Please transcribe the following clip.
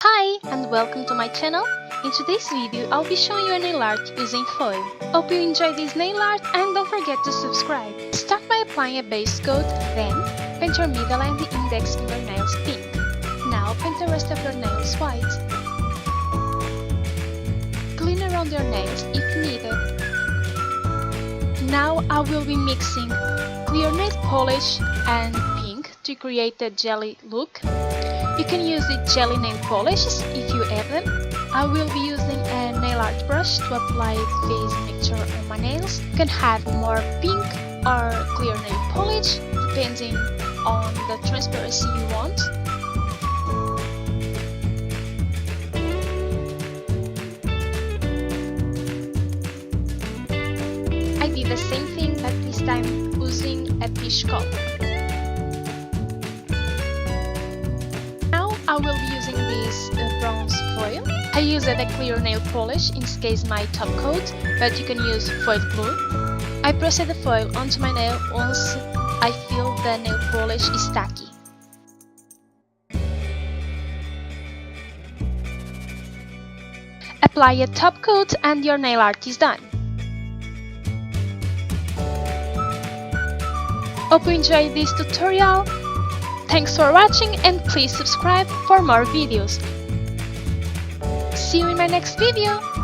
Hi and welcome to my channel. In today's video I'll be showing you a nail art using foil. Hope you enjoy this nail art and don't forget to subscribe. Start by applying a base coat, then paint your middle and the index fingernails pink. Now paint the rest of your nails white. Clean around your nails if needed. Now I will be mixing clear nail polish and pink to create a jelly look. You can use the jelly nail polishes if you have them. I will be using a nail art brush to apply this mixture on my nails. You can have more pink or clear nail polish depending on the transparency you want. I did the same thing but this time using a peach color. I will be using this bronze foil. I used a clear nail polish, in this case my top coat, but you can use foil glue. I pressed the foil onto my nail once I feel the nail polish is tacky. Apply a top coat and your nail art is done. Hope you enjoyed this tutorial. Thanks for watching and please subscribe for more videos. See you in my next video!